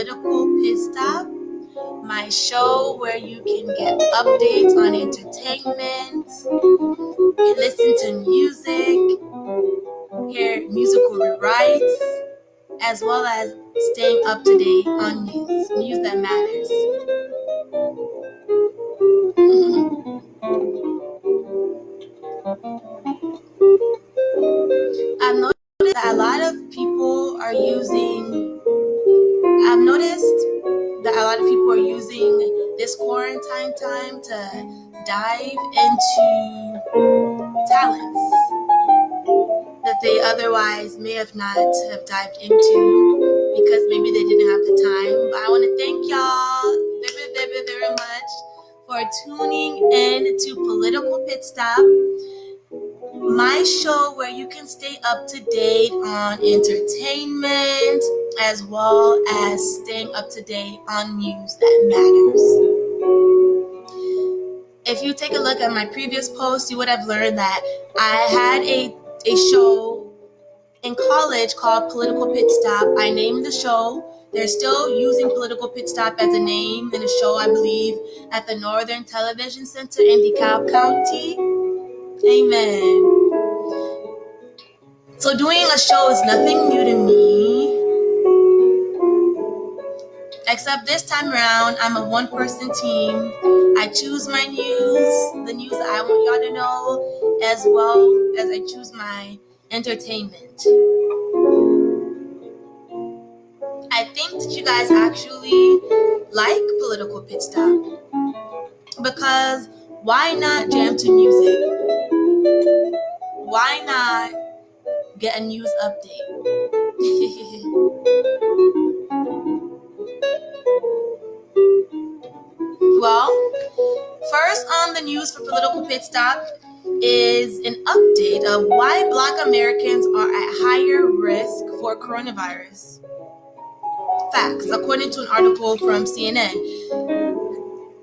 Political Pit Stop, my show where you can get updates on entertainment, listen to music, hear musical rewrites, as well as staying up to date on news that matters. I've noticed that a lot of people are using this quarantine time to dive into talents that they otherwise may have not have dived into because maybe they didn't have the time. But I want to thank y'all very much for tuning in to Political Pit Stop, my show where you can stay up to date on entertainment as well as staying up to date on news that matters. If you take a look at my previous post, you would have learned that I had a show in college called Political Pit Stop. I named the show. They're still using Political Pit Stop as a name in a show, I believe, at the Northern Television Center in DeKalb County. Amen. So doing a show is nothing new to me, except this time around, I'm a one-person team. I choose my news, the news that I want y'all to know, as well as I choose my entertainment. I think that you guys actually like Political Pit Stop, because why not jam to music? Why not get a news update? Well, first on the news for Political Pit Stop is an update of why Black Americans are at higher risk for coronavirus. Facts, according to an article from CNN.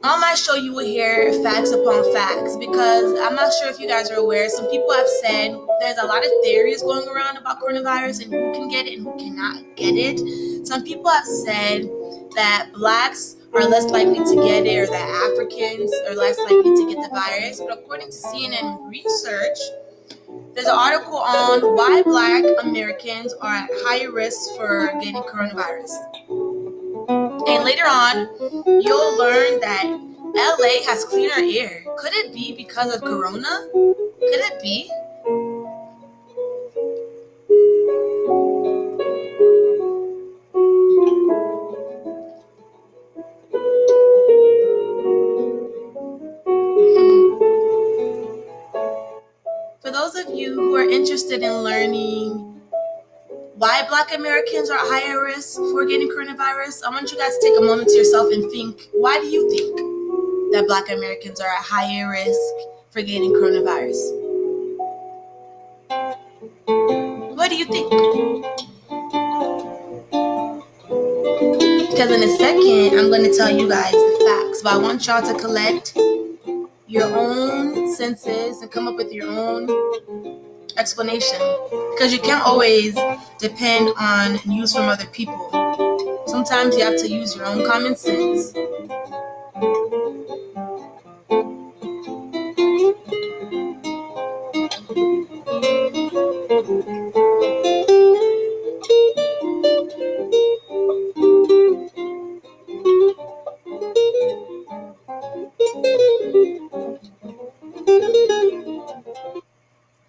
On my show, you will hear facts upon facts, because I'm not sure if you guys are aware. Some people have said there's a lot of theories going around about coronavirus and who can get it and who cannot get it. Some people have said that Blacks are less likely to get it, or that Africans are less likely to get the virus. But according to CNN research, there's an article on why Black Americans are at higher risk for getting coronavirus. And later on, you'll learn that LA has cleaner air. Could it be because of Corona? Could it be? For those of you who are interested in learning why Black Americans are at higher risk for getting coronavirus, I want you guys to take a moment to yourself and think, why do you think that Black Americans are at higher risk for getting coronavirus? What do you think? Because in a second, I'm going to tell you guys the facts, but I want y'all to collect your own senses and come up with your own explanation, because you can't always depend on news from other people. Sometimes you have to use your own common sense.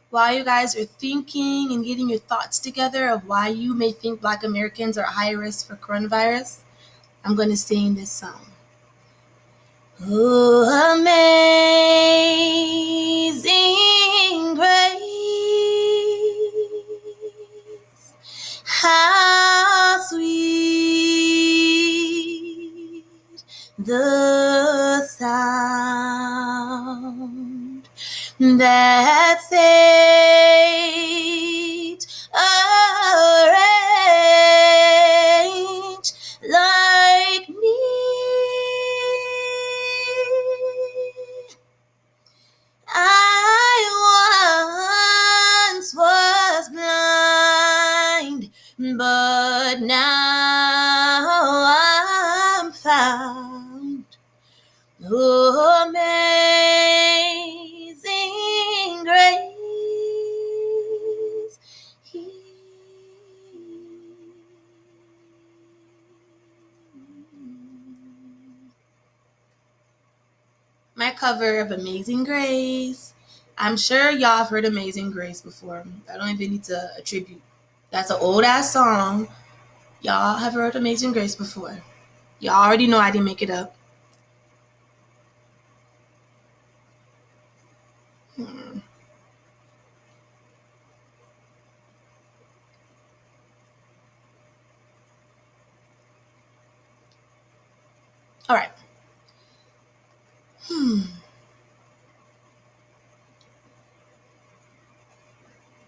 While you guys are thinking and getting your thoughts together of why you may think Black Americans are at high risk for coronavirus, I'm going to sing this song. Oh, amazing grace, how sweet the sound that saved a wretch like me. I once was blind, but now Oh, amazing grace. My cover of Amazing Grace. I'm sure y'all have heard Amazing Grace before. I don't even need to attribute. That's an old ass song. Y'all have heard Amazing Grace before. Y'all already know I didn't make it up. All right.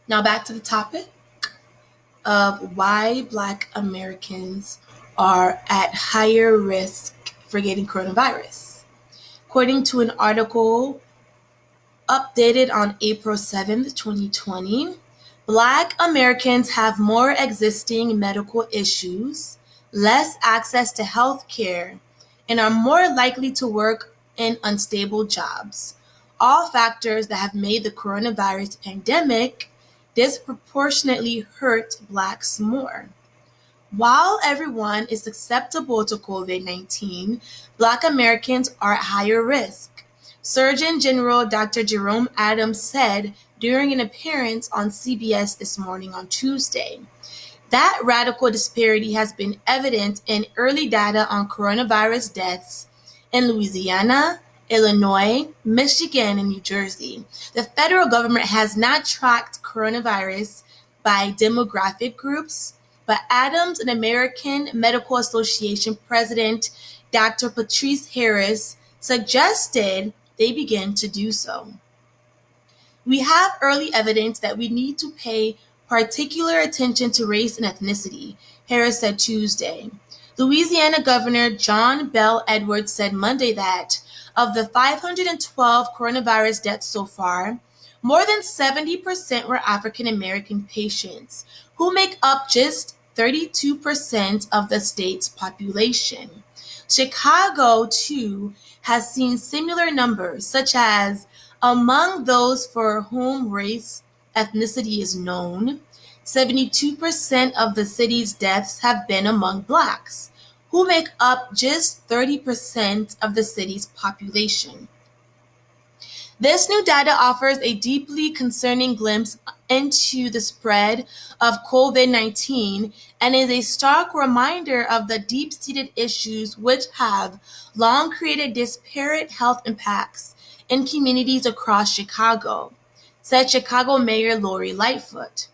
Now back to the topic of why Black Americans are at higher risk for getting coronavirus. According to an article updated on April 7th, 2020, Black Americans have more existing medical issues, less access to health care, and are more likely to work in unstable jobs. All factors that have made the coronavirus pandemic disproportionately hurt Blacks more. While everyone is susceptible to COVID-19, Black Americans are at higher risk. Surgeon General Dr. Jerome Adams said during an appearance on CBS This Morning on Tuesday. That radical disparity has been evident in early data on coronavirus deaths in Louisiana, Illinois, Michigan, and New Jersey. The federal government has not tracked coronavirus by demographic groups, but Adams and American Medical Association President Dr. Patrice Harris suggested they begin to do so. We have early evidence that we need to pay particular attention to race and ethnicity, Harris said Tuesday. Louisiana Governor John Bel Edwards said Monday that of the 512 coronavirus deaths so far, more than 70% were African American patients, who make up just 32% of the state's population. Chicago, too, has seen similar numbers, such as among those for whom race ethnicity is known, 72% of the city's deaths have been among Blacks, who make up just 30% of the city's population. This new data offers a deeply concerning glimpse into the spread of COVID-19 and is a stark reminder of the deep-seated issues which have long created disparate health impacts in communities across Chicago, said Chicago Mayor Lori Lightfoot.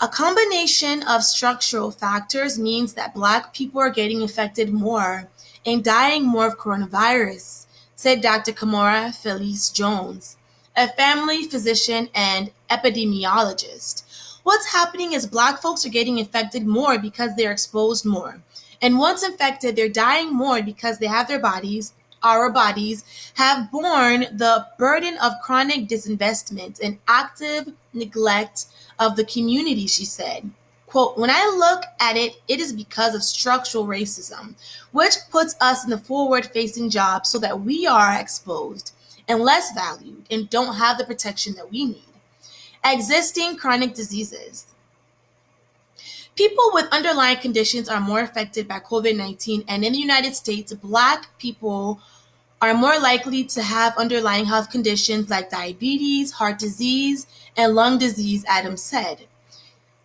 A combination of structural factors means that Black people are getting infected more and dying more of coronavirus, said Dr. Kamora Felice Jones, a family physician and epidemiologist. What's happening is Black folks are getting infected more because they're exposed more. And once infected, they're dying more because they have our bodies, have borne the burden of chronic disinvestment and active neglect of the community, she said. Quote, when I look at it, it is because of structural racism, which puts us in the forward-facing jobs so that we are exposed and less valued and don't have the protection that we need. Existing chronic diseases. People with underlying conditions are more affected by COVID-19, and in the United States, Black people are more likely to have underlying health conditions like diabetes, heart disease, and lung disease, Adams said.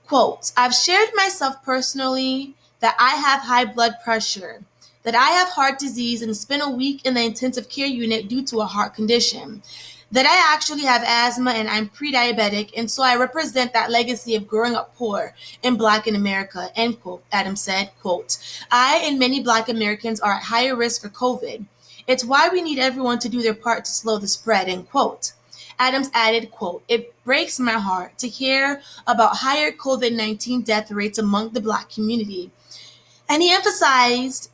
Quote, I've shared myself personally that I have high blood pressure, that I have heart disease and spent a week in the intensive care unit due to a heart condition, that I actually have asthma and I'm pre-diabetic, and so I represent that legacy of growing up poor and Black in America, end quote, Adams said, quote, I and many Black Americans are at higher risk for COVID. It's why we need everyone to do their part to slow the spread, end quote. Adams added, quote, it breaks my heart to hear about higher COVID-19 death rates among the Black community. And he emphasized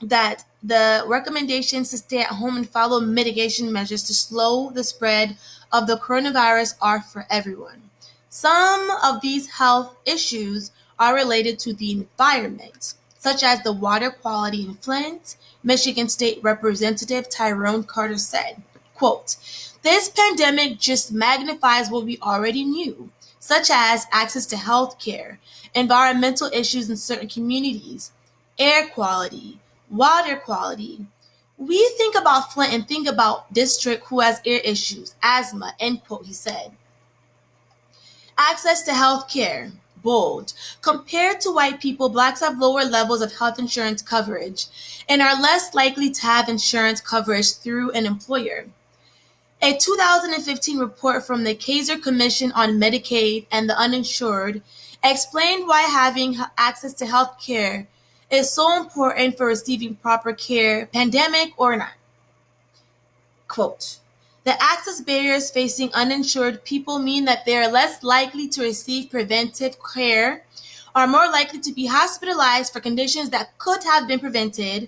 that the recommendations to stay at home and follow mitigation measures to slow the spread of the coronavirus are for everyone. Some of these health issues are related to the environment, such as the water quality in Flint, Michigan State Representative Tyrone Carter said, quote, "This pandemic just magnifies what we already knew, such as access to health care, environmental issues in certain communities, air quality, water quality. We think about Flint and think about district who has ear issues, asthma," end quote, he said. Access to health care. Bold. Compared to white people, blacks have lower levels of health insurance coverage and are less likely to have insurance coverage through an employer. A 2015 report from the Kaiser Commission on Medicaid and the Uninsured explained why having access to health care is so important for receiving proper care, pandemic or not. Quote, "The access barriers facing uninsured people mean that they are less likely to receive preventive care, are more likely to be hospitalized for conditions that could have been prevented,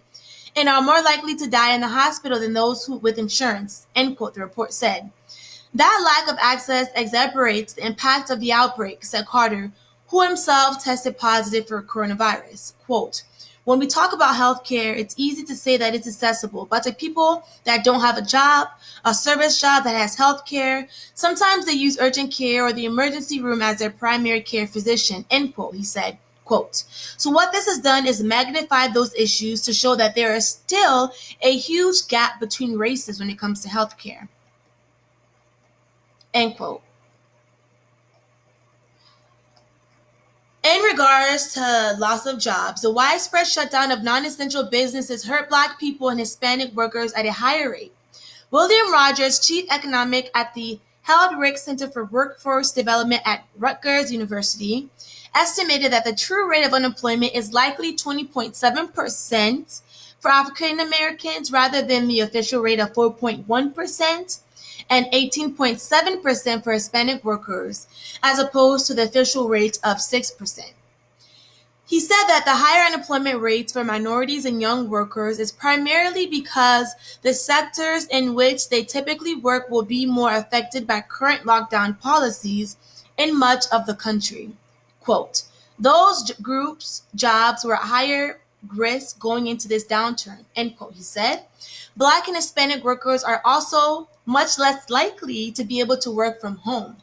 and are more likely to die in the hospital than those with insurance," end quote, the report said. "That lack of access exacerbates the impact of the outbreak," said Carter, who himself tested positive for coronavirus. Quote, "When we talk about healthcare, it's easy to say that it's accessible, but to people that don't have a job, a service job that has healthcare, sometimes they use urgent care or the emergency room as their primary care physician," end quote, he said. Quote, "So what this has done is magnify those issues to show that there is still a huge gap between races when it comes to healthcare," end quote. In regards to loss of jobs, the widespread shutdown of non-essential businesses hurt Black people and Hispanic workers at a higher rate. William Rogers, chief economic at the Held-Rick Center for Workforce Development at Rutgers University, estimated that the true rate of unemployment is likely 20.7% for African Americans rather than the official rate of 4.1% and 18.7% for Hispanic workers, as opposed to the official rate of 6%. He said that the higher unemployment rates for minorities and young workers is primarily because the sectors in which they typically work will be more affected by current lockdown policies in much of the country. Quote, "Those groups' jobs were at higher risk going into this downturn," end quote, he said. Black and Hispanic workers are also much less likely to be able to work from home,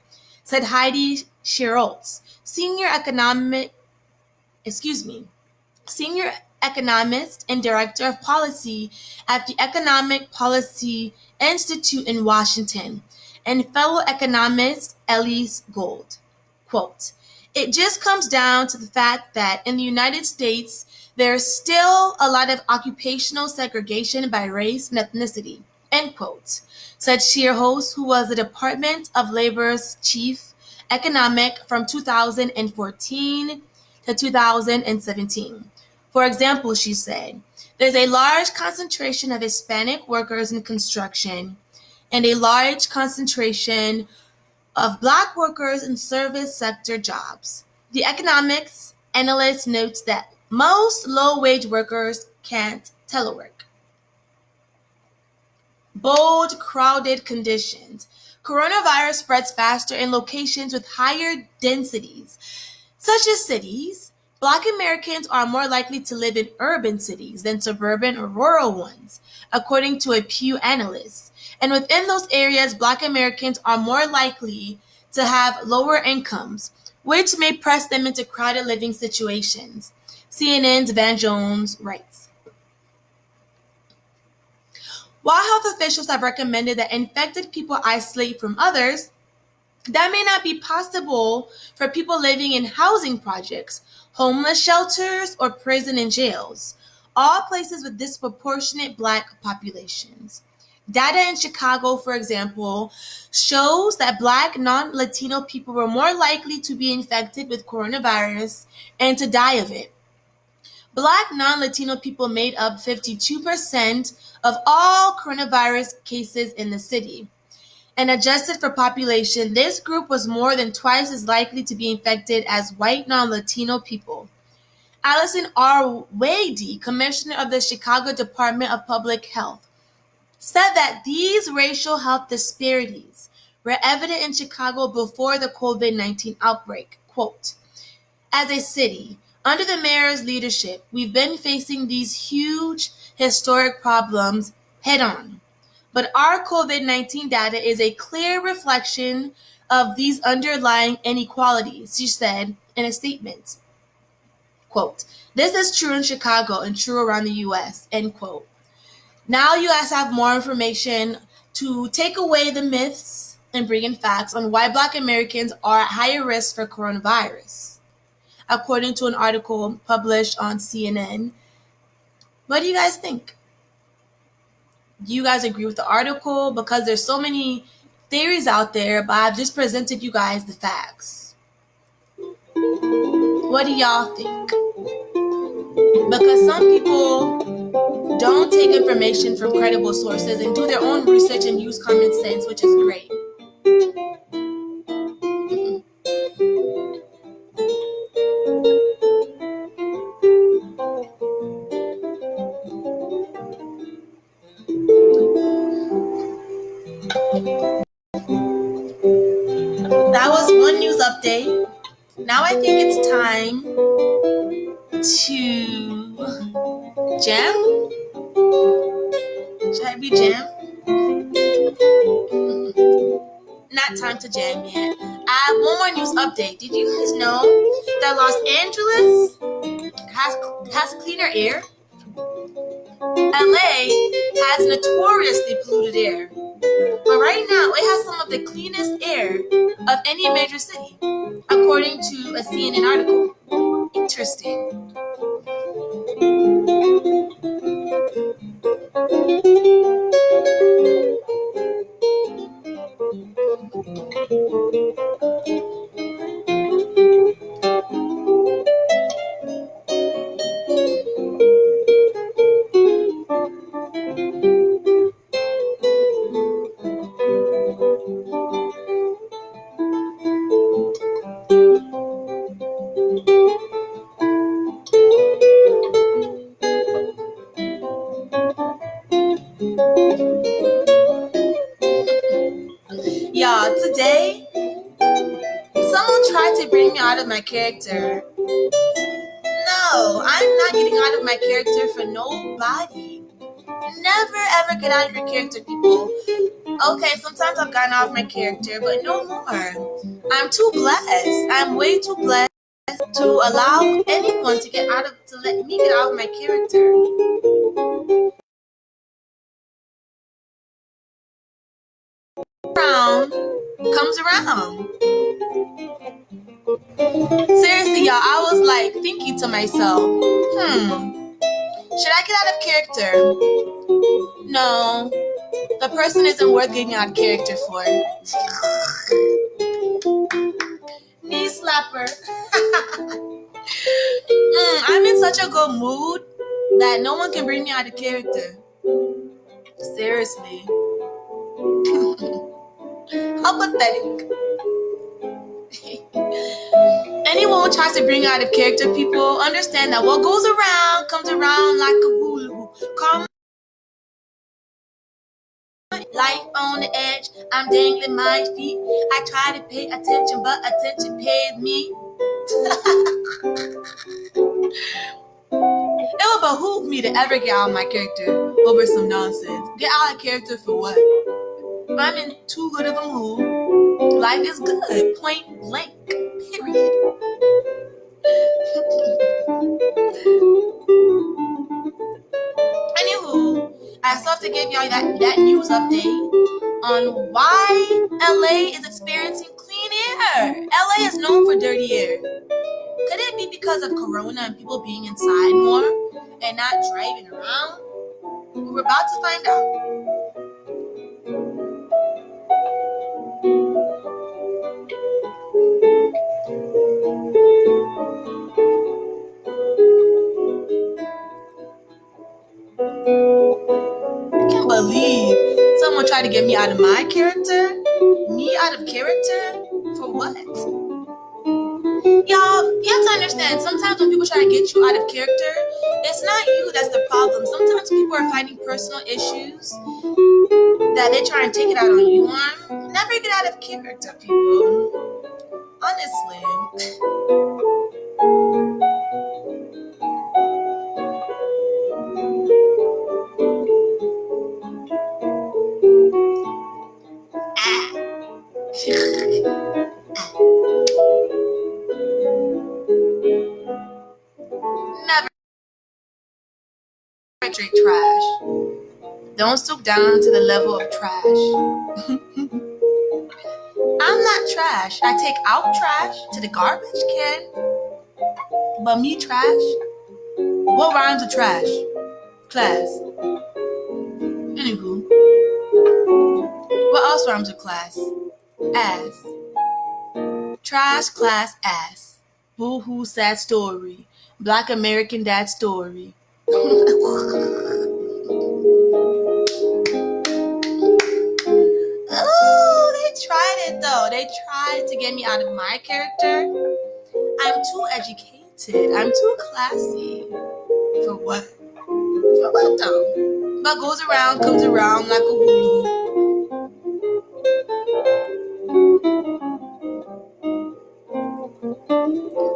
said Heidi Schierholtz, senior economist and director of policy at the Economic Policy Institute in Washington, and fellow economist Elise Gold. Quote, "It just comes down to the fact that in the United States, there's still a lot of occupational segregation by race and ethnicity," end quote, said Schierholtz, who was the Department of Labor's chief economic from 2014 to 2017. For example, she said, "There's a large concentration of Hispanic workers in construction and a large concentration of Black workers in service sector jobs. The economics analyst notes that most low-wage workers can't telework." Bold, crowded conditions. Coronavirus spreads faster in locations with higher densities, such as cities. Black Americans are more likely to live in urban cities than suburban or rural ones, according to a Pew analyst. And within those areas, Black Americans are more likely to have lower incomes, which may press them into crowded living situations. CNN's Van Jones writes, while health officials have recommended that infected people isolate from others, that may not be possible for people living in housing projects, homeless shelters, or prison and jails, all places with disproportionate Black populations. Data in Chicago, for example, shows that Black non-Latino people were more likely to be infected with coronavirus and to die of it. Black non-Latino people made up 52% of all coronavirus cases in the city. And adjusted for population, this group was more than twice as likely to be infected as white non-Latino people. Allison R. Wady, commissioner of the Chicago Department of Public Health, said that these racial health disparities were evident in Chicago before the COVID-19 outbreak. Quote, "As a city, Under the mayor's leadership, we've been facing these huge historic problems head on. But our COVID-19 data is a clear reflection of these underlying inequalities, she said in a statement. Quote, this is true in Chicago and true around the US, end quote. Now you guys have more information to take away the myths and bring in facts on why Black Americans are at higher risk for coronavirus. According to an article published on CNN. What do you guys think? Do you guys agree with the article? Because there's so many theories out there, but I've just presented you guys the facts. What do y'all think? Because some people don't take information from credible sources and do their own research and use common sense, which is great. That was one news update. Now I think it's time to jam. Should I be jam? Not time to jam yet. I have one more news update. Did you guys know that Los Angeles has cleaner air? LA has notoriously polluted air. But right now, it has some of the cleanest air of any major city, according to a CNN article. Interesting. Y'all, today, someone tried to bring me out of my character. No, I'm not getting out of my character for nobody. Never ever get out of your character, people. Okay, sometimes I've gotten out of my character, but no more. I'm too blessed. I'm way too blessed to allow anyone to let me get out of my character. Around comes around. Seriously, y'all, I was like thinking to myself, should I get out of character? No, the person isn't worth getting out of character for. Knee slapper. I'm in such a good mood that no one can bring me out of character. Seriously. How pathetic. Anyone who tries to bring you out of character, people, understand that what goes around comes around like a hula hoop. Calm life on the edge, I'm dangling my feet. I try to pay attention, but attention pays me. It would behoove me to ever get out of my character over some nonsense. Get out of character for what? I'm in too good of a mood. Life is good. Point blank. Period. Anywho, I still have to give y'all that news update on why LA is experiencing clean air. LA is known for dirty air. Could it be because of Corona and people being inside more and not driving around? We're about to find out. I can't believe someone tried to get me out of my character. Me out of character? For what? Y'all, you have to understand, sometimes when people try to get you out of character, it's not you that's the problem. Sometimes people are fighting personal issues that they try and take it out on you on. Never get out of character, people. Honestly. Straight trash. Don't stoop down to the level of trash. I'm not trash. I take out trash to the garbage can. But me trash? What rhymes with trash? Class. Anywho. What else rhymes with class? Ass. Trash, class, ass. Boo-hoo, sad story. Black American dad story. Oh, they tried it though. They tried to get me out of my character. I'm too educated. I'm too classy. For what? For what though? What goes around comes around like a hula.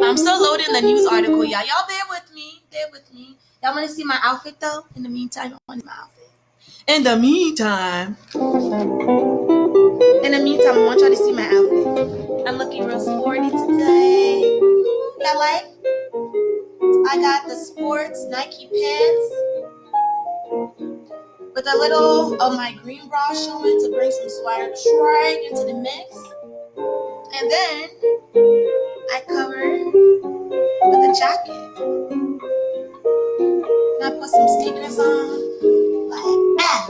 I'm still loading the news article, y'all. Y'all bear with me. Bear with me. Y'all want to see my outfit though? In the meantime, I want my outfit. In the meantime, I want y'all to see my outfit. I'm looking real sporty today. Y'all like? I got the sports Nike pants with a little of my green bra showing to bring some swag into the mix. And then I cover with a jacket. And I put some sneakers on. Like that.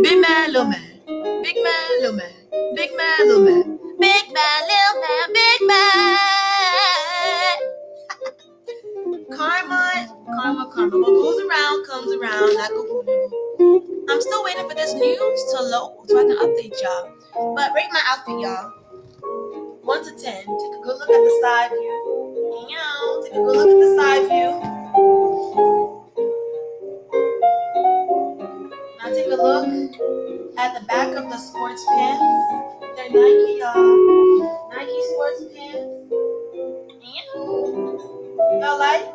Big man, little man. Big man, little man. Big man, little man. Big man, little man. Big man. Karma. What goes around comes around like a hula. I'm still waiting for this news to load so I can update y'all. But rate my outfit, y'all. 1 to 10. Take a good look at the side view. Take a good look at the side view. Now take a look at the back of the sports pants. They're Nike, y'all. Nike sports pants. Y'all like?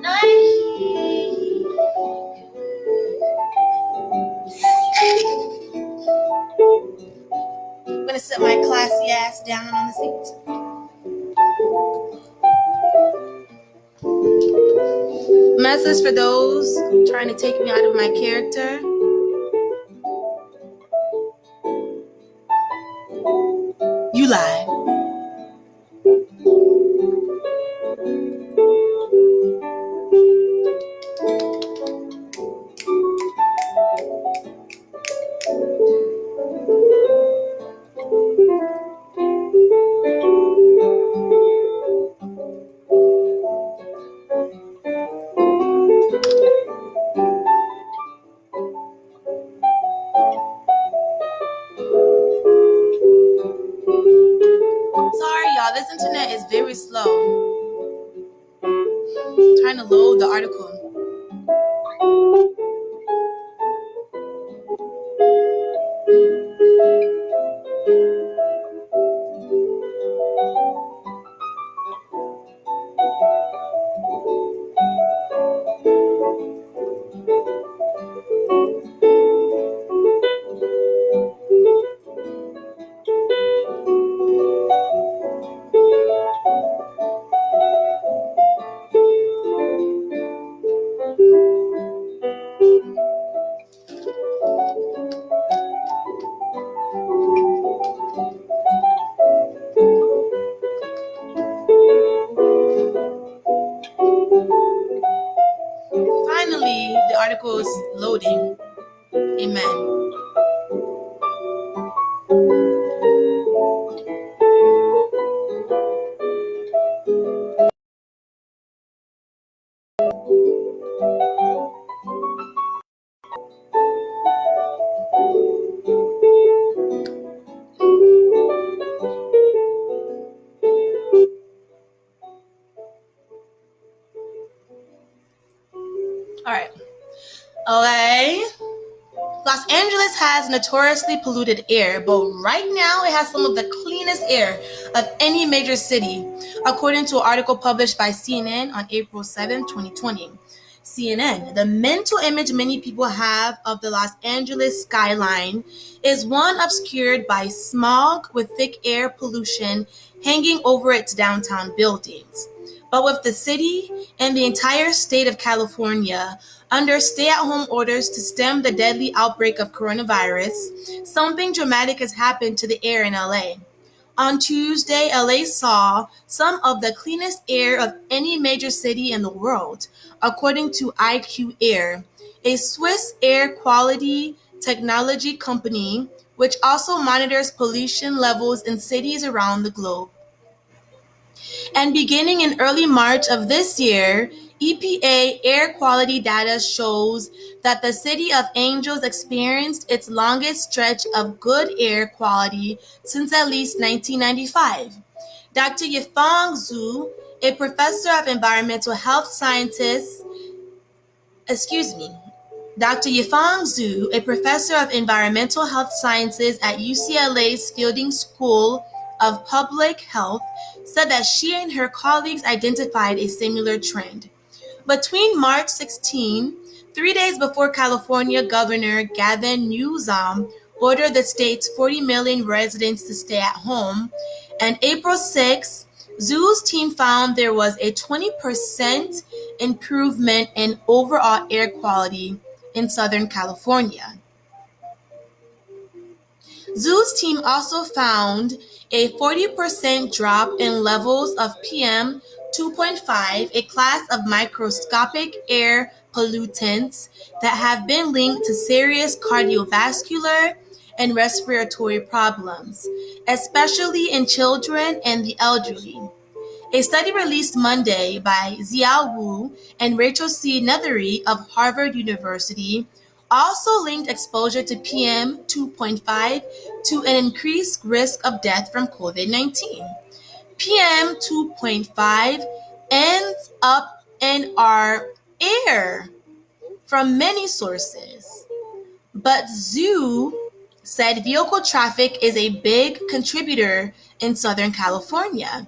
Nike. I'm gonna sit my classy ass down on the seat. Message for those trying to take me out of my character. You lied. Sorry, y'all. This internet is very slow. I'm trying to load the article. Finally, the article is loading. Amen. All right. Okay. Los Angeles has notoriously polluted air, but right now it has some of the cleanest air of any major city, according to an article published by CNN on April 7, 2020. CNN. The mental image many people have of the Los Angeles skyline is one obscured by smog with thick air pollution hanging over its downtown buildings. But with the city and the entire state of California under stay-at-home orders to stem the deadly outbreak of coronavirus, something dramatic has happened to the air in LA. On Tuesday, LA saw some of the cleanest air of any major city in the world, according to IQ Air, a Swiss air quality technology company which also monitors pollution levels in cities around the globe. And beginning in early March of this year, EPA air quality data shows that the city of Angels experienced its longest stretch of good air quality since at least 1995. Dr. Yifeng Zhu, a professor of environmental health sciences, excuse me, Dr. Yifeng Zhu, a professor of environmental health sciences at UCLA's Fielding School of Public Health, said that she and her colleagues identified a similar trend. Between March 16, 3 days before California Governor Gavin Newsom ordered the state's 40 million residents to stay at home, and April 6, Zhu's team found there was a 20% improvement in overall air quality in Southern California. Zhu's team also found a 40% drop in levels of PM 2.5, a class of microscopic air pollutants that have been linked to serious cardiovascular and respiratory problems, especially in children and the elderly. A study released Monday by Xiao Wu and Rachel C. Nethery of Harvard University also linked exposure to PM 2.5 to an increased risk of death from COVID-19. PM 2.5 ends up in our air from many sources, but Zhu said vehicle traffic is a big contributor in Southern California.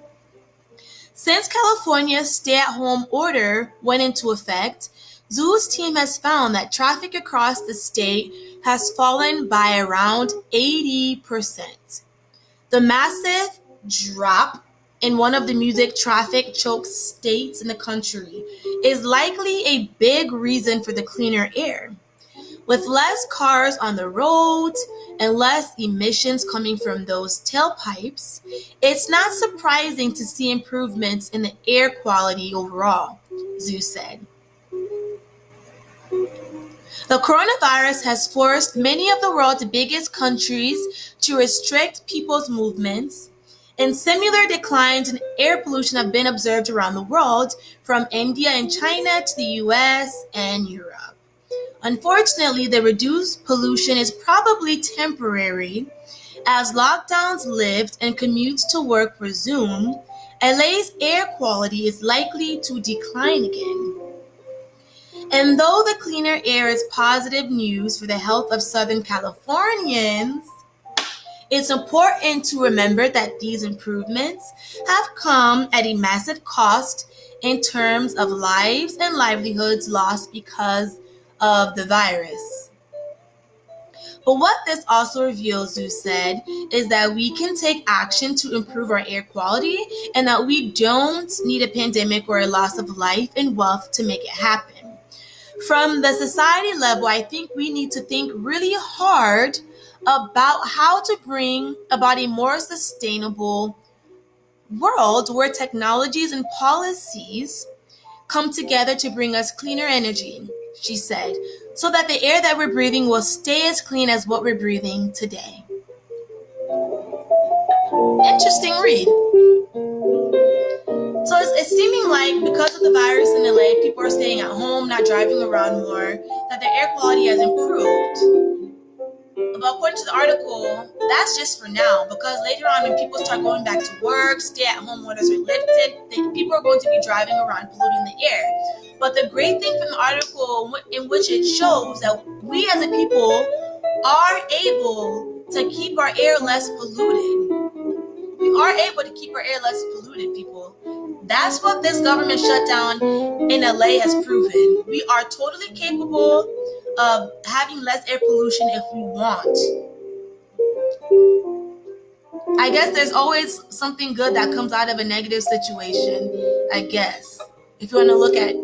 Since California's stay-at-home order went into effect, Zhu's team has found that traffic across the state has fallen by around 80%. The massive drop in one of the music traffic choked states in the country is likely a big reason for the cleaner air. With less cars on the road and less emissions coming from those tailpipes, it's not surprising to see improvements in the air quality overall, Zhu said. The coronavirus has forced many of the world's biggest countries to restrict people's movements, and similar declines in air pollution have been observed around the world, from India and China to the US and Europe. Unfortunately, the reduced pollution is probably temporary. As lockdowns lift and commutes to work resume, LA's air quality is likely to decline again. And though the cleaner air is positive news for the health of Southern Californians, it's important to remember that these improvements have come at a massive cost in terms of lives and livelihoods lost because of the virus. But what this also reveals, Zhu said, is that we can take action to improve our air quality and that we don't need a pandemic or a loss of life and wealth to make it happen. From the society level, I think we need to think really hard about how to bring about a more sustainable world where technologies and policies come together to bring us cleaner energy, she said, so that the air that we're breathing will stay as clean as what we're breathing today. Interesting read. So it's seeming like because of the virus in LA, people are staying at home, not driving around more, that their air quality has improved. But according to the article, that's just for now, because later on when people start going back to work, stay-at-home orders are lifted, people are going to be driving around polluting the air. But the great thing from the article in which it shows that we as a people are able to keep our air less polluted. We are able to keep our air less polluted, people. That's what this government shutdown in LA has proven. We are totally capable of having less air pollution if we want. I guess there's always something good that comes out of a negative situation, I guess. If you want to look at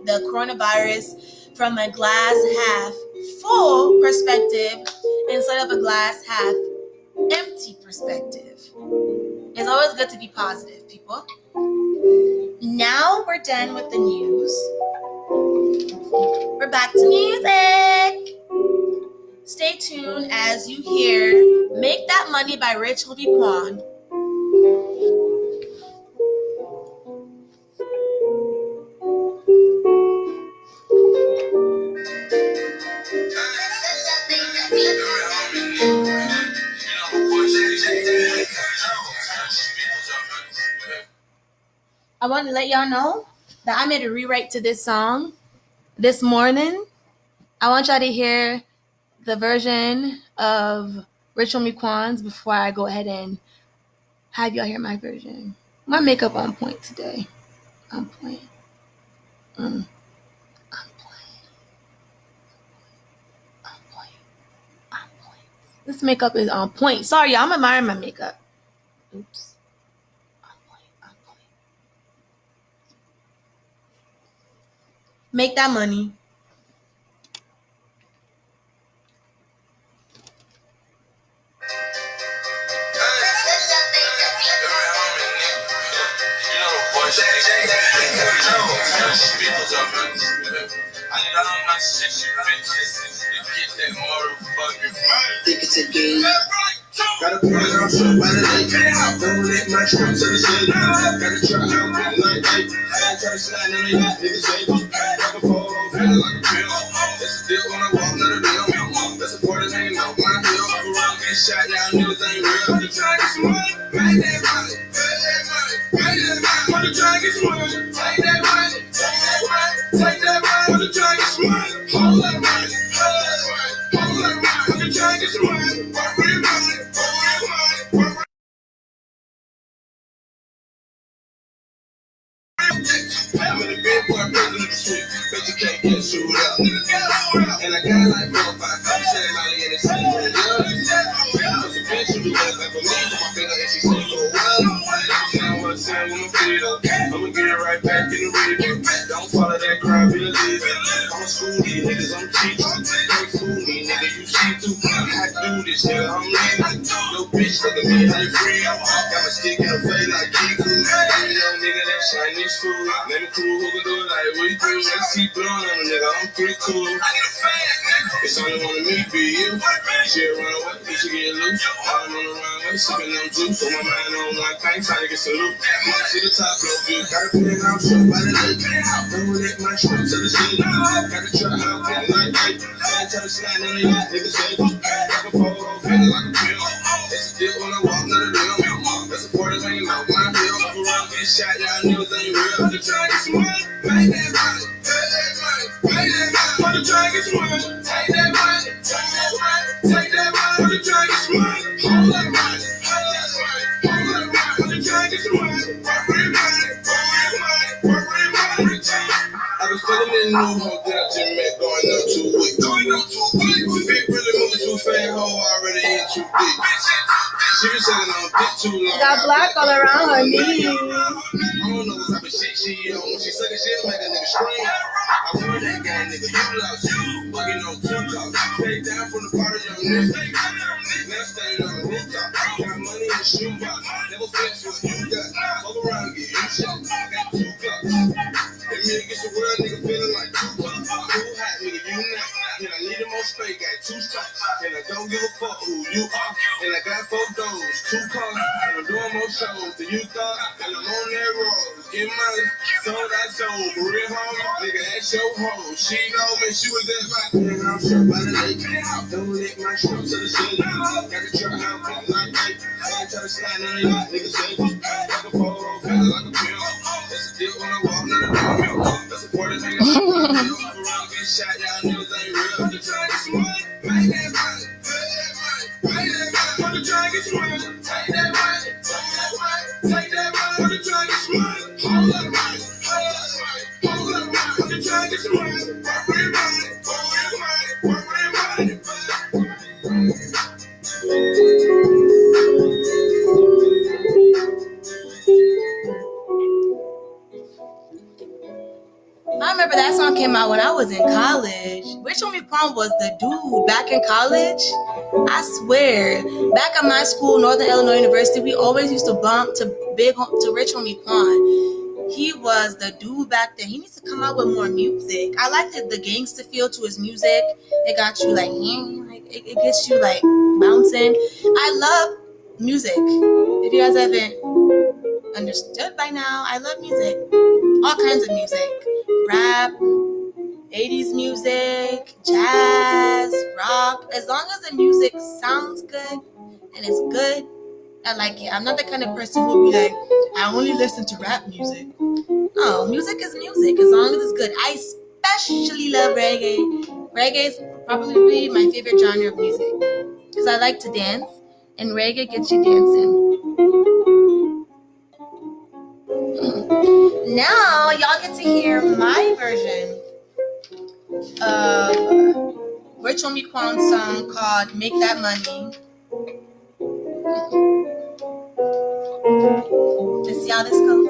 the coronavirus from a glass half full perspective instead of a glass half empty perspective. It's always good to be positive, people. Now we're done with the news. We're back to music. Stay tuned as you hear Make That Money by Rich Homie Quan. I want to let y'all know that I made a rewrite to this song this morning. I want y'all to hear the version of Rich Homie Quan's before I go ahead and have y'all hear my version. My makeup on point today. On point. On point. This makeup is on point. Sorry, I'm admiring my makeup. Oops. On point. Make that money. Think it's a game. Gotta put it on so by the night. Don't let my strong to the sun. Gotta try out with the night. I try to slide on it. Niggas say, I can fall off, feeling like a pill. That's a deal when I walk, not a deal. That's a part of hanging out my hill. Around getting shot, y'all niggas ain't real. I'm just trying to get some money. Make that money. Make that money. Make that money. I'm just trying to get some money. Take that money. Take that money. Take that money. I'm just trying to get some money. Hold that money. Hold that money. Hold that money. I'm just trying to get some money. Work real money. I'm in the bed for a president of the street, but you can't get sued up. And I got like 4 or 5 shit Molly in the city for the girl. Cause a bitch who do nothing for me, put my finger and she say, oh well. Now what's saying with my feet up? I'ma get it right back in the rhythm. Don't follow that crowd, be a leader. I'ma school these niggas, I'm teaching. Don't fool me, nigga, you see too. I do this, nigga, I'm leaving. Yo, bitch, look at me, how you free? Got my stick in her face like Kiku. Young nigga, that Chinese food. Let me cool, who can do it like we do. Let's see blood on a nigga, I'm pretty cool. It's only one of me, be you. She run away, then she get loose. I'm on the runway, sipping on juice. On my mind on one thing, trying to get some loot. See the top, no view. Gotta put it out, so by the night. Don't let my strong to the sea. Gotta try out, and like night. I try to slide on it, niggas say, I can fall off, feeling like a pill. That's a deal when I walk, not a deal. That's a part of hanging out my hill. Around getting shot, y'all niggas ain't real. I'm just trying to get some money. Make that money. Make that money. Make that money. I'm just trying to get some money. Take that money. Take that money. Take that money. I'm just trying to get some money. Hold that money. Hold that money. Hold that money. I'm just trying to get some money. Work real money. Work real money. Work real money. I was feeling in the new hotel I just met going on 2 weeks. Going on 2 weeks. The big really moving too fast, hoe already in too deep. She been selling on dick too long. Got black all around her knees. I don't know what type of shit she on. When she suck it, she'll make a nigga scream. I run that gang, nigga, you lost. Bugging on TikTok. Take down from the party, young nigga. Now staying on the rooftop. Got money in the shoebox. Never fix what you got. Fuck around, get you shot. Got 2 cups. And me against the world, nigga, feeling like 2 cups. Who hot, nigga, you not. And I need the most space, got 2 shots. And I don't give a fuck who you are. And I got 4 doors, 2 cars. And I'm doing more shows than you thought. And I'm on that road, get money. Sold I sold, for real home. Nigga, that's your hoe. She know me, she was at my penthouse shop by the lake. Don't let my strong to the sea. Gotta try out for the night. I try to slide on it, nigga say. I can fall off, feeling like a pill. That's a deal when I walk, not a deal. That's a part of hanging out my hill. Around getting shot, y'all niggas ain't real. I'm just trying to get some money. Make that money. Make that money. Make that money. I'm just trying to get some money. Take that money. Take that money. Take that money. I'm just trying to about when I was in college. Rich Homie Quan was the dude back in college. I swear, back at my school, Northern Illinois University, we always used to bump to Rich Homie Quan. He was the dude back then. He needs to come out with more music. I like the gangster feel to his music. It got you like it gets you like bouncing. I love music. If you guys haven't understood by now, I love music. All kinds of music. Rap, 80s music, jazz, rock. As long as the music sounds good and it's good, I like it. I'm not the kind of person who will be like, I only listen to rap music. No, music is music as long as it's good. I especially love reggae. Reggae is probably my favorite genre of music because I like to dance, and reggae gets you dancing. Now, y'all get to hear my version of Rich Homie Quan's song called Make That Money. Let's see how this goes.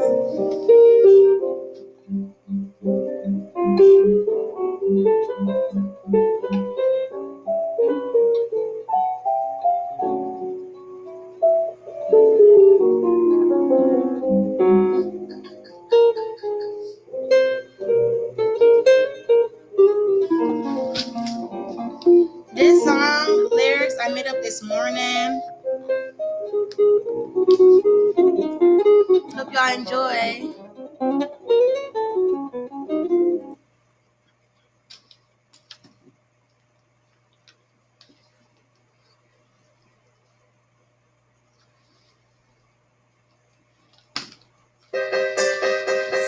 This song lyrics I made up this morning. Hope y'all enjoy.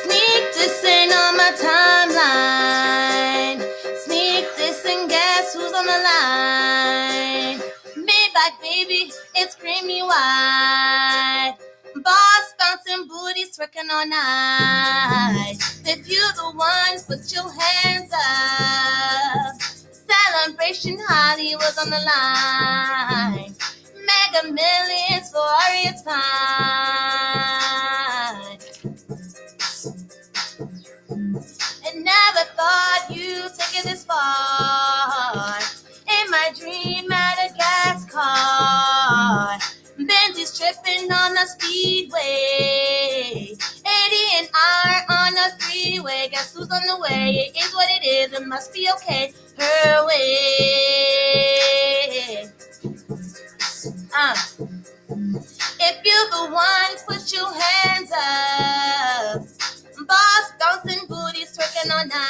Sneak dissing on my timeline. Sneak dissing, guess who's on the line? Maybach, baby, it's creamy white. Boss bouncing booties twerking all night. If you the one, put your hands up. Celebration Hollywood on the line. Mega millions for its fine. And never thought you'd take it this far. In my dream, Madagascar. Benzi's tripping on the speedway. 80 an hour on the freeway. Guess who's on the way? It is what it is. It must be okay. Her way. If you're the one, put your hands up. Boss bouncing booties twerking all night.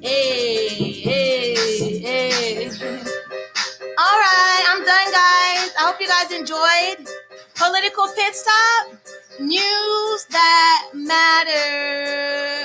Hey. Alright, I'm done, guys. I hope you guys enjoyed. Political pit stop. News that matters.